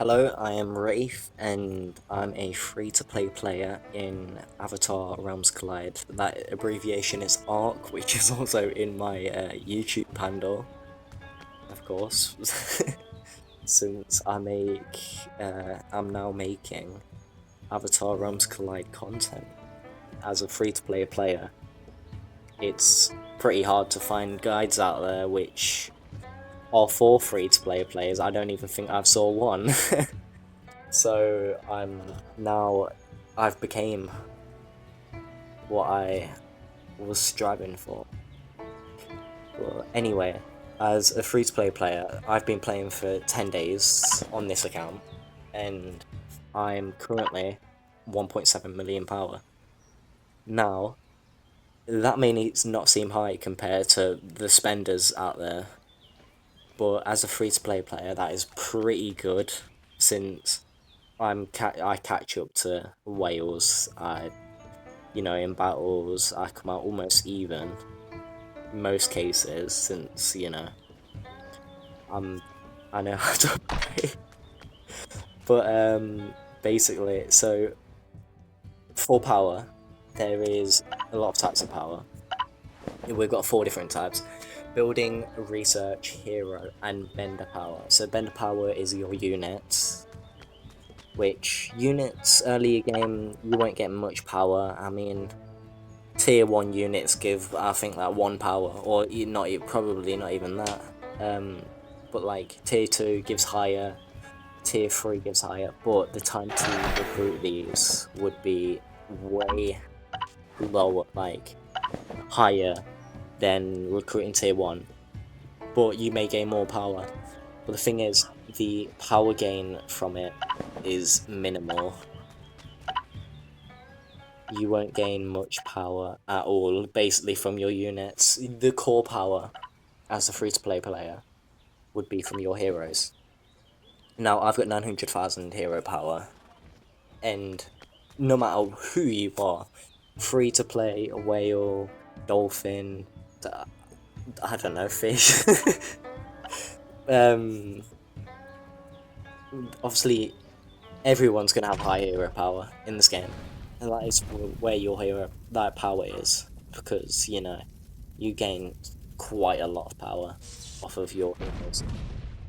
Hello, I am Rafe, and I'm a free-to-play player in Avatar Realms Collide. That abbreviation is ARC, which is also in my YouTube handle, of course, since I'm now making Avatar Realms Collide content as a free-to-play player. It's pretty hard to find guides out there which are for free-to-play players. I don't even think I've saw one. So I've became what I was striving for. Well, anyway, as a free-to-play player, I've been playing for 10 days on this account, and I'm currently 1.7 million power. Now, that may not seem high compared to the spenders out there, but as a free-to-play player, that is pretty good, since I catch up to Wales. In battles, I come out almost even in most cases, since I know how to play. But basically, so for power, there is a lot of types of power. We've got 4 different types: building, research, hero, and bender power. So bender power is your units, which units early game you won't get much power. I mean, tier 1 units give, I think, like 1 power, or probably not even that. But like tier 2 gives higher, tier 3 gives higher, but the time to recruit these would be way lower, like higher than recruiting tier 1, but you may gain more power. But the thing is, the power gain from it is minimal. You won't gain much power at all, basically, from your units. The core power, as a free-to-play player, would be from your heroes. Now, I've got 900,000 hero power, and no matter who you are, free-to-play, a whale, dolphin, I don't know, fish, obviously, everyone's gonna have high hero power in this game, and that is where your hero that power is, because you gain quite a lot of power off of your heroes.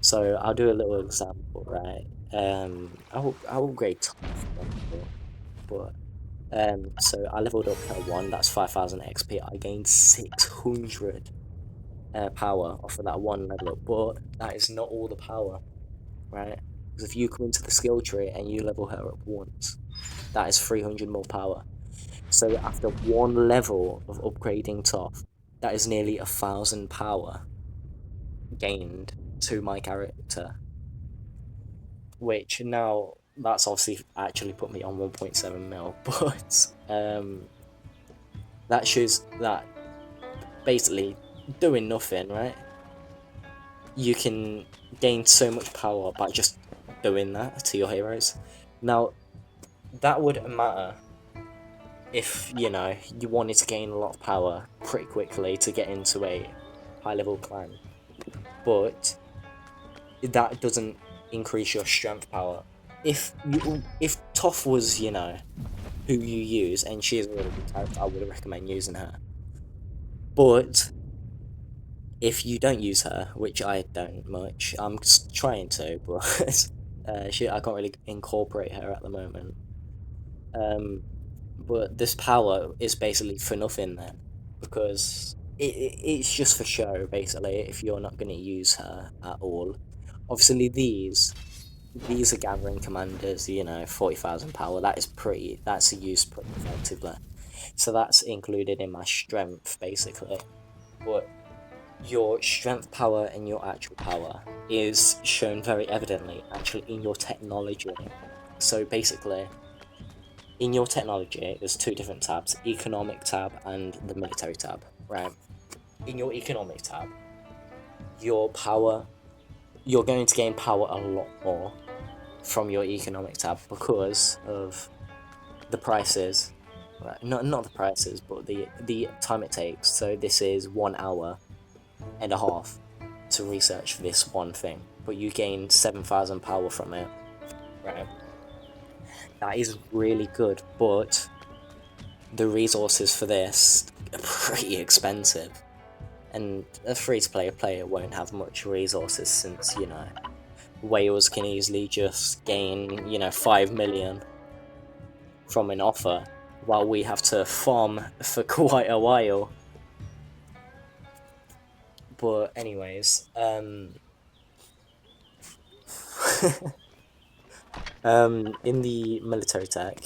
So I'll do a little example, right? I will grade top, but so I leveled up to 1. That's 5,000 XP. I gained 600 power off of that 1 level up, but that is not all the power, right? Because if you come into the skill tree and you level her up once, that is 300 more power. So after 1 level of upgrading Toph, that is nearly 1,000 power gained to my character. Which now, that's obviously actually put me on 1.7 mil, but that shows that basically doing nothing, right? You can gain so much power by just doing that to your heroes. Now, that wouldn't matter if, you wanted to gain a lot of power pretty quickly to get into a high level clan. But that doesn't increase your strength power. If Toph was, who you use, and she is a really good character, I would recommend using her. But if you don't use her, which I don't much, I'm trying to, but I can't really incorporate her at the moment. But this power is basically for nothing then, because it's just for show, basically, if you're not going to use her at all. Obviously, these are gathering commanders, 40,000 power. That's used pretty effectively. So that's included in my strength, basically. But your strength power and your actual power is shown very evidently, actually, in your technology. So basically, in your technology, there's 2 different tabs: economic tab and the military tab, right? In your economic tab, your power, you're going to gain power a lot more from your economic tab because of the prices, right? Not the prices, but the time it takes. So this is 1.5 hours to research this one thing, but you gain 7,000 power from it right? That is really good, but the resources for this are pretty expensive. And a free-to-play player won't have much resources since, you know, whales can easily just gain, you know, 5 million from an offer, while we have to farm for quite a while. But anyways, in the military tech,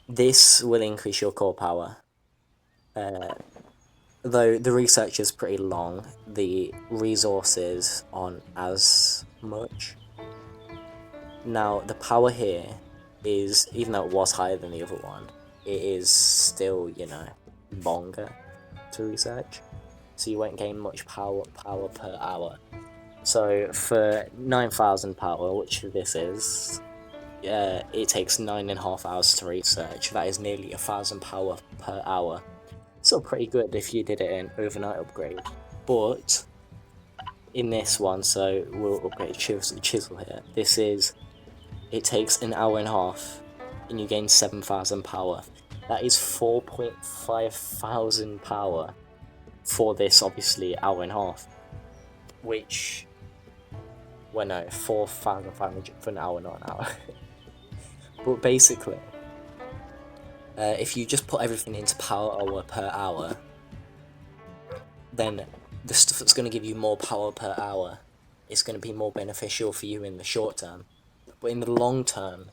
this will increase your core power. Though the research is pretty long, the resources aren't as much. Now, the power here is, even though it was higher than the other one, it is still, you know, longer to research. So you won't gain much power per hour. So for 9,000 power, which this is, it takes 9.5 hours to research. That is nearly 1,000 power per hour. Still pretty good if you did it in overnight upgrade. But in this one, so we'll upgrade chisel here. This is, it takes an hour and a half, and you gain 7,000 power. That is 4.5 thousand power for this, obviously, hour and a half. Which, well, no, 4,500 for an hour, not an hour. But basically, if you just put everything into power hour per hour, then the stuff that's going to give you more power per hour is going to be more beneficial for you in the short term. But in the long term,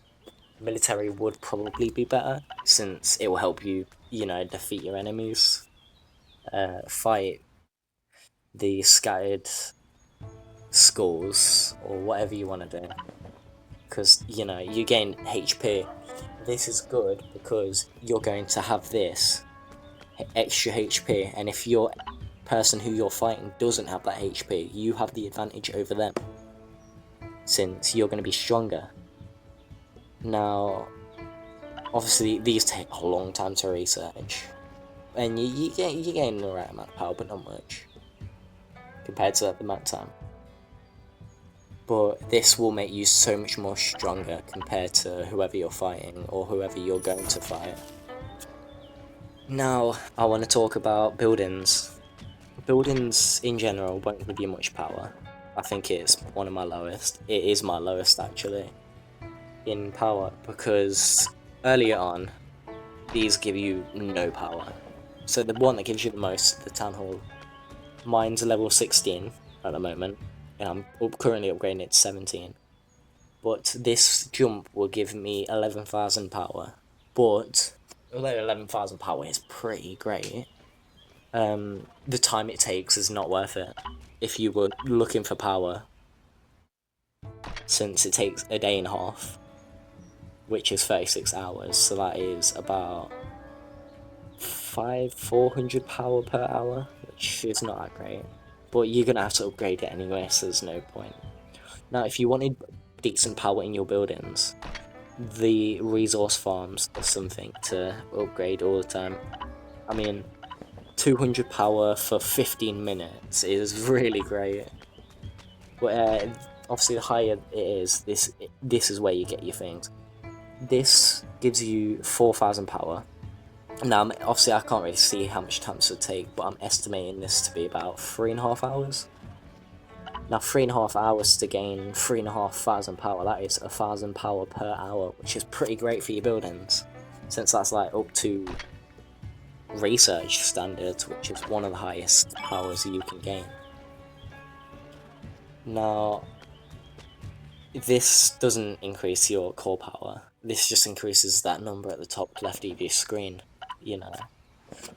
military would probably be better, since it will help you, you know, defeat your enemies, fight the scattered skulls, or whatever you want to do. Because, you know, you gain HP. This is good because you're going to have this extra HP, and if your person who you're fighting doesn't have that HP, you have the advantage over them, since you're going to be stronger. Now, obviously, these take a long time to research, and you gain the right amount of power, but not much compared to the amount of time. But this will make you so much more stronger compared to whoever you're fighting, or whoever you're going to fight. Now, I want to talk about buildings. Buildings in general won't give you much power. I think it's one of my lowest. It is my lowest, actually, in power, because earlier on, these give you no power. So the one that gives you the most, the Town Hall, mine's level 16 at the moment, and I'm currently upgrading it to 17. But this jump will give me 11,000 power. But although 11,000 power is pretty great, the time it takes is not worth it if you were looking for power, since it takes a day and a half, which is 36 hours, so that is about 400 power per hour, which is not that great. But you're gonna have to upgrade it anyway, so there's no point. Now, if you wanted decent power in your buildings, the resource farms are something to upgrade all the time. I mean, 200 power for 15 minutes is really great. But obviously, the higher it is, this is where you get your things. This gives you 4,000 power. Now, obviously, I can't really see how much time this would take, but I'm estimating this to be about 3.5 hours. Now, 3.5 hours to gain 3,500 power, that is 1,000 power per hour, which is pretty great for your buildings, since that's like up to research standards, which is one of the highest powers you can gain. Now, this doesn't increase your core power, this just increases that number at the top left of your screen, you know.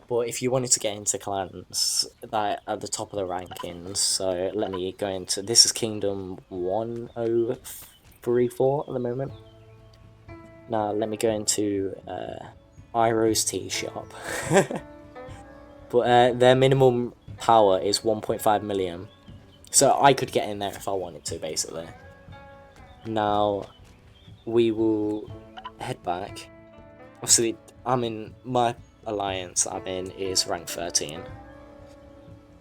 But if you wanted to get into clans that at the top of the rankings, so let me go into, this is Kingdom 1034 at the moment. Now let me go into Iro's tea shop. But their minimum power is 1.5 million, so I could get in there if I wanted to, basically. Now we will head back. Obviously, I'm in my alliance I'm in is rank 13.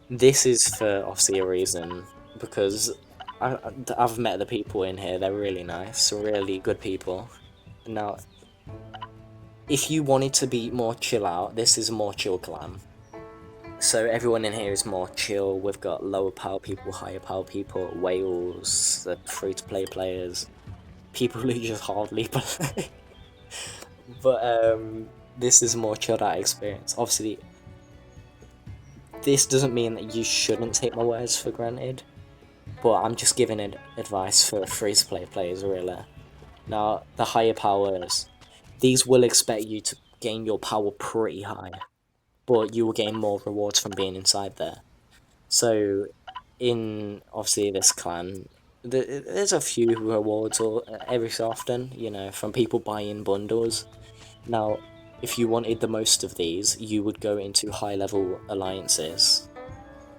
This is for obviously a reason, because I've met the people in here, they're really nice, really good people. Now, if you wanted to be more chill out, this is a more chill clan. So everyone in here is more chill. We've got lower power people, higher power people, whales, the free-to-play players, people who just hardly play. But this is a more chilled out experience. Obviously, this doesn't mean that you shouldn't take my words for granted, but I'm just giving advice for free-to-play players, really. Now, the higher powers, these will expect you to gain your power pretty high, but you will gain more rewards from being inside there. So, in obviously this clan, there's a few rewards or every so often, you know, from people buying bundles. Now, if you wanted the most of these, you would go into high level alliances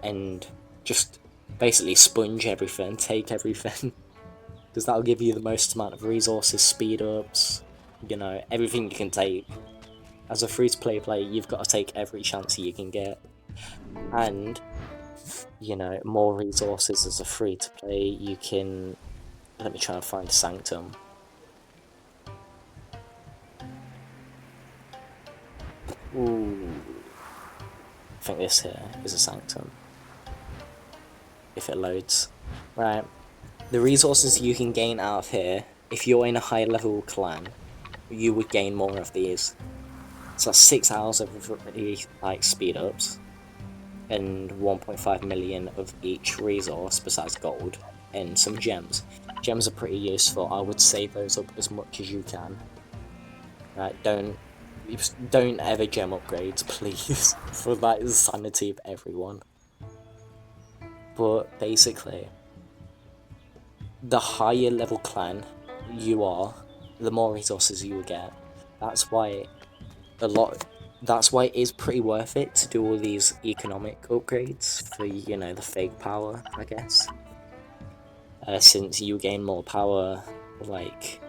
and just basically sponge everything, take everything, because that'll give you the most amount of resources, speed ups, you know, everything you can take. As a free-to-play player, you've got to take every chance you can get, and you know, more resources as a free-to-play. You can, let me try and find a sanctum. Ooh, I think this here is a sanctum. If it loads, right? The resources you can gain out of here, if you're in a high level clan, you would gain more of these. So that's 6 hours of like speed ups, and 1.5 million of each resource besides gold, and some gems. Gems are pretty useful. I would save those up as much as you can. Right, don't ever gem upgrades, please, for like the sanity of everyone. But basically, the higher level clan you are, the more resources you will get. That's why it is pretty worth it to do all these economic upgrades for, you know, the fake power, I guess. Since you gain more power, like,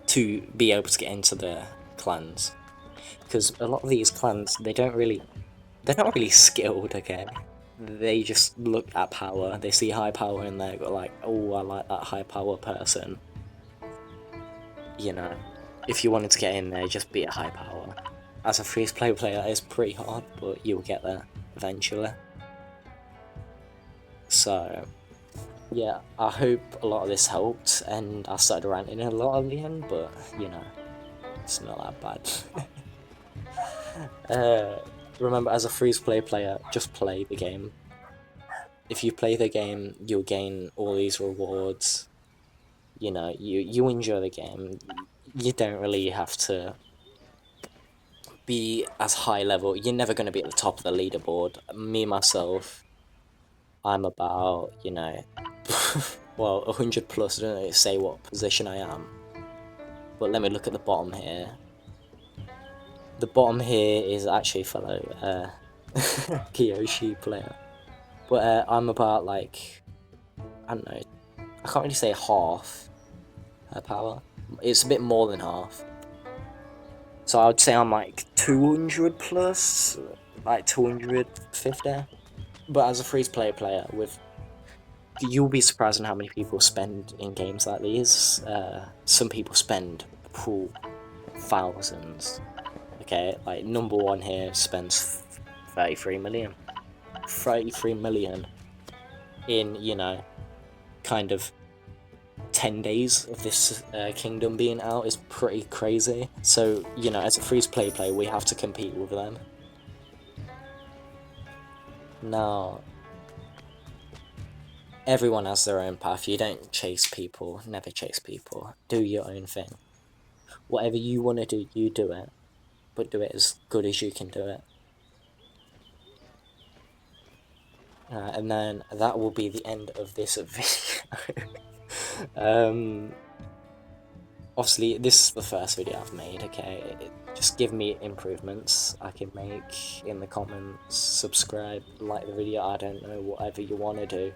to be able to get into the clans. Because a lot of these clans, they're not really skilled, okay? They just look at power, they see high power and they're like, oh, I like that high power person. You know, if you wanted to get in there, just be a high power. As a free-to-play player, it's pretty hard, but you'll get there eventually. So, yeah, I hope a lot of this helped, and I started ranting a lot at the end, but, you know, it's not that bad. Remember, as a free-to-play player, just play the game. If you play the game, you'll gain all these rewards. You know, you enjoy the game. You don't really have to be as high level. You're never going to be at the top of the leaderboard. Me, myself, I'm about, you know, well, 100 plus. I don't know say what position I am. But let me look at the bottom here. The bottom here is actually a fellow Kiyoshi player. But I'm about, like, I don't know, I can't really say half her power. It's a bit more than half. So I would say I'm like 200 plus, like 250. But as a free-to-play player, you'll be surprised on how many people spend in games like these. Some people spend thousands. Okay, like number one here spends 33 million. 33 million in, you know, kind of 10 days of this kingdom being out is pretty crazy. So, you know, as a free-to-play player, we have to compete with them. Now, everyone has their own path. You don't chase people, never chase people. Do your own thing. Whatever you want to do, you do it. But do it as good as you can do it. And then that will be the end of this video. Obviously, this is the first video I've made, okay? Just give me improvements I can make in the comments, subscribe, like the video, I don't know, whatever you want to do.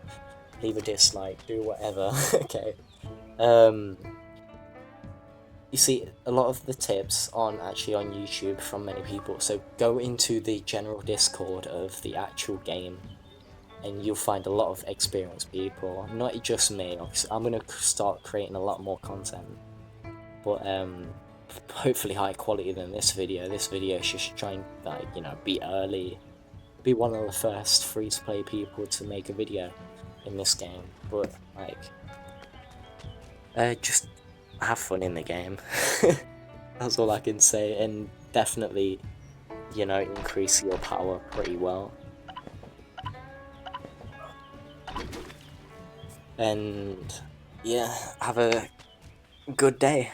Leave a dislike, do whatever, okay? You see, a lot of the tips aren't actually on YouTube from many people, so go into the general Discord of the actual game. and you'll find a lot of experienced people, not just me. Obviously, I'm gonna start creating a lot more content, but hopefully higher quality than this video. This video is just trying, like, you know, be early, be one of the first free-to-play people to make a video in this game, but like, just have fun in the game. That's all I can say, and definitely, you know, increase your power pretty well. And yeah, have a good day.